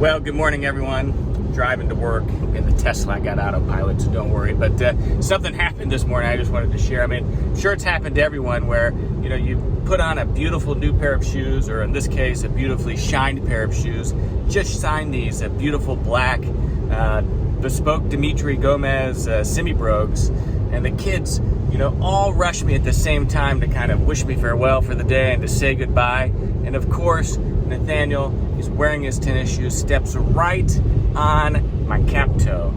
Well, good morning, everyone. Driving to work in the Tesla. I got autopilot, so don't worry. But something happened this morning I just wanted to share. I mean, I'm sure it's happened to everyone where, you know, you put on a beautiful new pair of shoes, or in this case, a beautifully shined pair of shoes. Just signed these, a beautiful black bespoke Dimitri Gomez semi-brogues. And the kids, you know, all rush me at the same time to kind of wish me farewell for the day and to say goodbye. And of course, Nathaniel is wearing his tennis shoes, steps right on my cap toe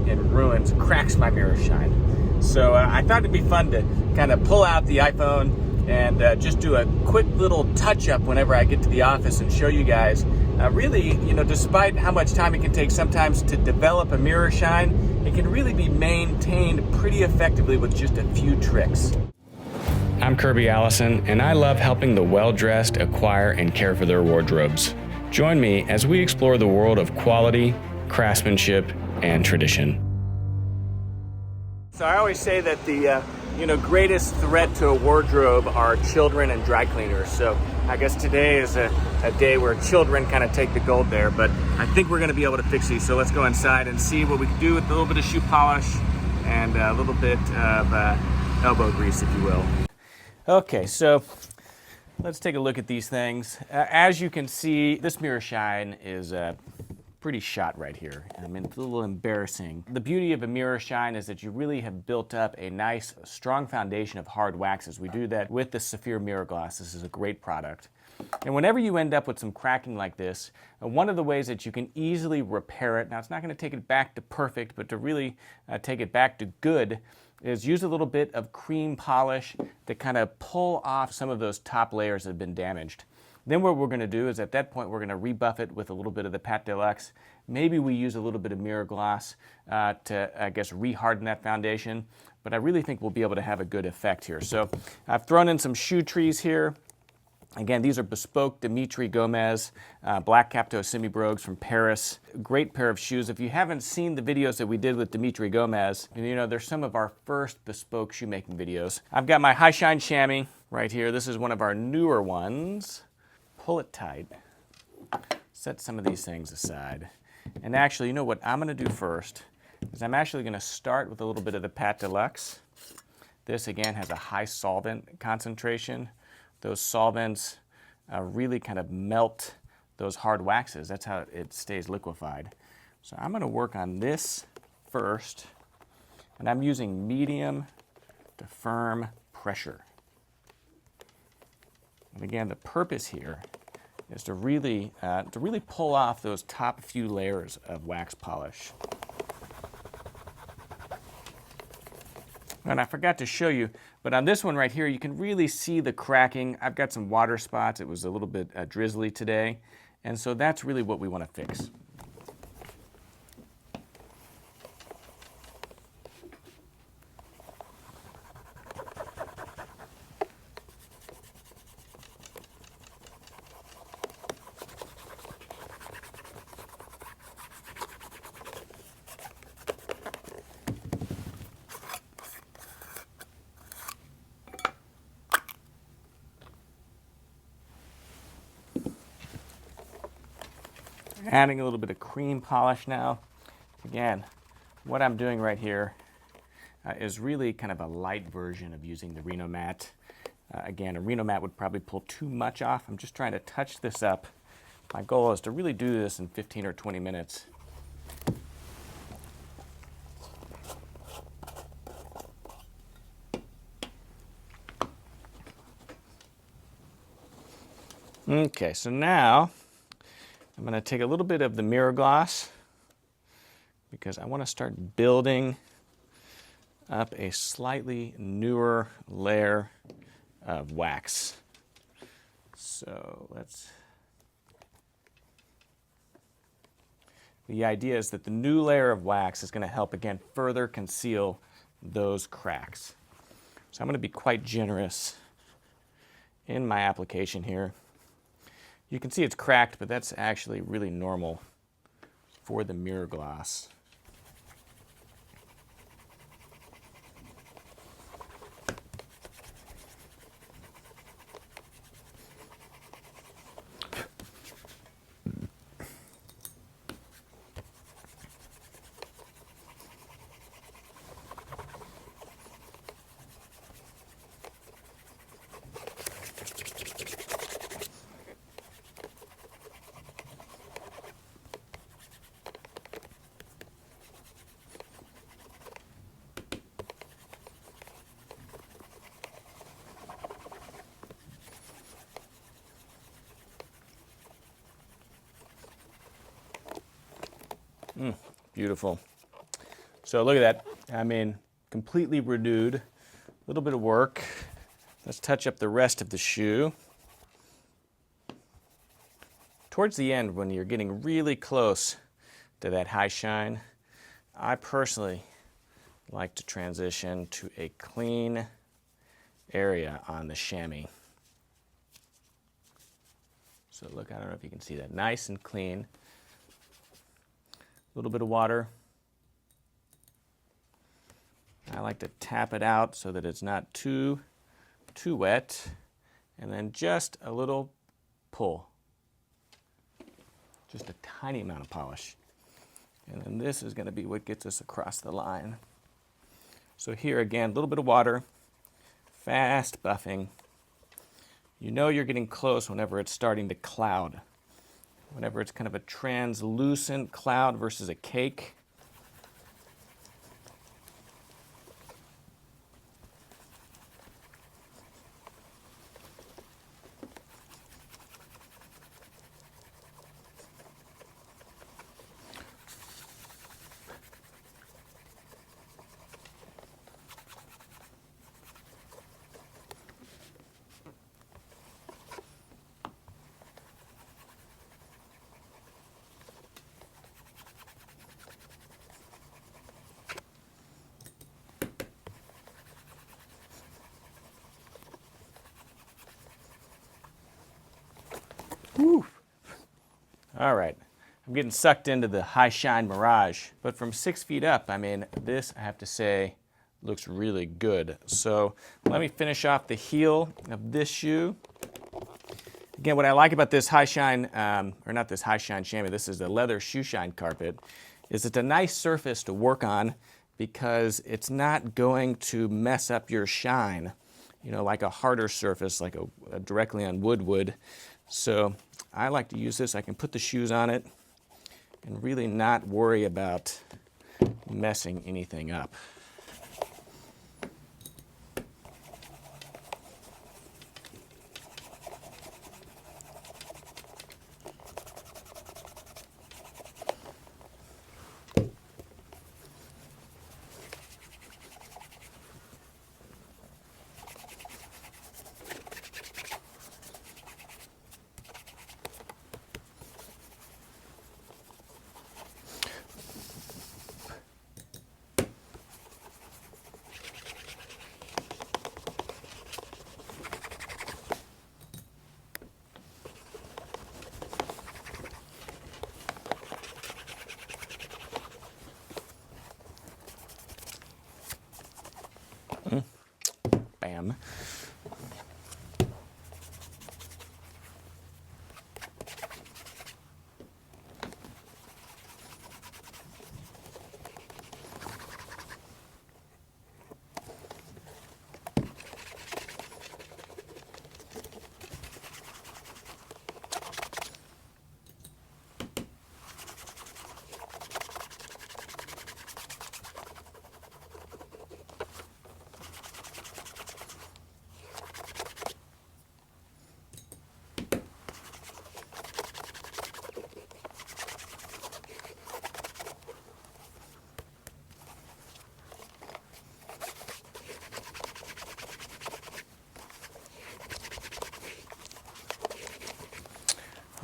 and ruins, cracks my mirror shine. So I thought it'd be fun to kind of pull out the iPhone and just do a quick little touch-up whenever I get to the office and show you guys. Really, you know, despite how much time it can take sometimes to develop a mirror shine, it can really be maintained pretty effectively with just a few tricks. I'm Kirby Allison, and I love helping the well-dressed acquire and care for their wardrobes. Join me as we explore the world of quality, craftsmanship, and tradition. So I always say that the greatest threat to a wardrobe are children and dry cleaners. So I guess today is a day where children kind of take the gold there, but I think we're going to be able to fix these. So let's go inside and see what we can do with a little bit of shoe polish and a little bit of elbow grease, if you will. Okay, so let's take a look at these things. As you can see, this mirror shine is pretty shot right here. I mean, it's a little embarrassing. The beauty of a mirror shine is that you really have built up a nice, strong foundation of hard waxes. We do that with the Saphir mirror glass. This is a great product. And whenever you end up with some cracking like this, one of the ways that you can easily repair it, now it's not going to take it back to perfect, but to really take it back to good, is use a little bit of cream polish to kind of pull off some of those top layers that have been damaged. Then what we're going to do is at that point we're going to rebuff it with a little bit of the Pat Deluxe. Maybe we use a little bit of mirror gloss to, I guess, re-harden that foundation. But I really think we'll be able to have a good effect here. So I've thrown in some shoe trees here. Again, these are bespoke Dimitri Gomez black cap-toe semi-brogues from Paris. Great pair of shoes. If you haven't seen the videos that we did with Dimitri Gomez, you know, they're some of our first bespoke shoemaking videos. I've got my high shine chamois right here. This is one of our newer ones. Pull it tight. Set some of these things aside. And actually, you know what I'm going to do first is I'm actually going to start with a little bit of the Pat Deluxe. This, again, has a high solvent concentration. Those solvents really kind of melt those hard waxes. That's how it stays liquefied. So I'm going to work on this first, and I'm using medium to firm pressure. And again, the purpose here is to really pull off those top few layers of wax polish. And I forgot to show you, but on this one right here, you can really see the cracking. I've got some water spots. It was a little bit drizzly today. And so that's really what we want to fix. Adding a little bit of cream polish now. Again, what I'm doing right here is really kind of a light version of using the Reno mat. Again, a Reno mat would probably pull too much off. I'm just trying to touch this up. My goal is to really do this in 15 or 20 minutes. Okay, so now I'm going to take a little bit of the mirror gloss because I want to start building up a slightly newer layer of wax. So the idea is that the new layer of wax is going to help, again, further conceal those cracks. So I'm going to be quite generous in my application here. You can see it's cracked, but that's actually really normal for the mirror gloss. Beautiful. So look at that. I mean, completely renewed. A little bit of work. Let's touch up the rest of the shoe. Towards the end, when you're getting really close to that high shine, I personally like to transition to a clean area on the chamois. So look, I don't know if you can see that. Nice and clean. A little bit of water. I like to tap it out so that it's not too wet. And then just a little pull. Just a tiny amount of polish. And then this is going to be what gets us across the line. So here again, a little bit of water, fast buffing. You know you're getting close whenever it's starting to cloud. Whenever it's kind of a translucent cloud versus a cake. Woo. All right, I'm getting sucked into the high shine Mirage, but from 6 feet up, I mean, this, I have to say, looks really good. So let me finish off the heel of this shoe. Again, what I like about this high shine, or not this high shine chamois, this is the leather shoe shine carpet, is it's a nice surface to work on because it's not going to mess up your shine, you know, like a harder surface, like a directly on wood would. So I like to use this. I can put the shoes on it and really not worry about messing anything up. Bam.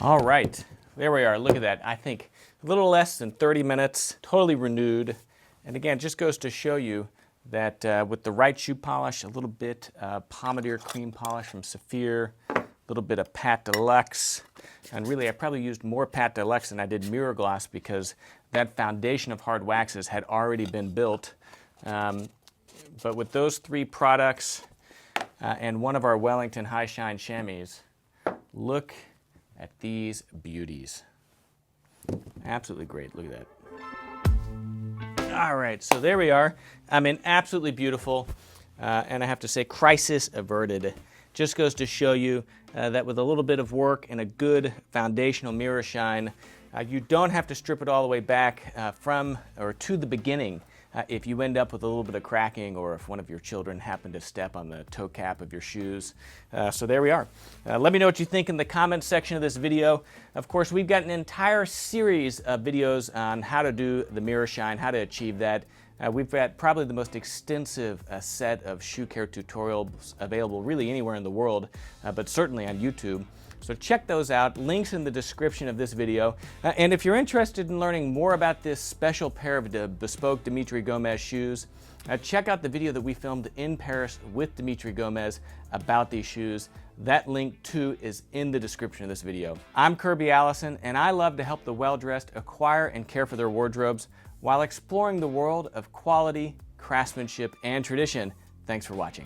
All right, there we are. Look at that. I think a little less than 30 minutes, totally renewed. And again, just goes to show you that with the right shoe polish, a little bit Pomadier cream polish from Saphir, a little bit of Pat Deluxe, and really I probably used more Pat Deluxe than I did Mirror Gloss because that foundation of hard waxes had already been built. But with those three products and one of our Wellington High Shine chamois, look at these beauties. Absolutely great. Look at that. All right, so there we are. I mean, absolutely beautiful. And I have to say, crisis averted. Just goes to show you that with a little bit of work and a good foundational mirror shine, you don't have to strip it all the way back from or to the beginning. if you end up with a little bit of cracking or if one of your children happen to step on the toe cap of your shoes. So there we are. Let me know what you think in the comments section of this video. Of course, we've got an entire series of videos on how to do the mirror shine, how to achieve that. We've got probably the most extensive set of shoe care tutorials available really anywhere in the world, but certainly on YouTube. So check those out, links in the description of this video. And if you're interested in learning more about this special pair of bespoke Dimitri Gomez shoes, check out the video that we filmed in Paris with Dimitri Gomez about these shoes. That link too is in the description of this video. I'm Kirby Allison, and I love to help the well-dressed acquire and care for their wardrobes while exploring the world of quality, craftsmanship, and tradition. Thanks for watching.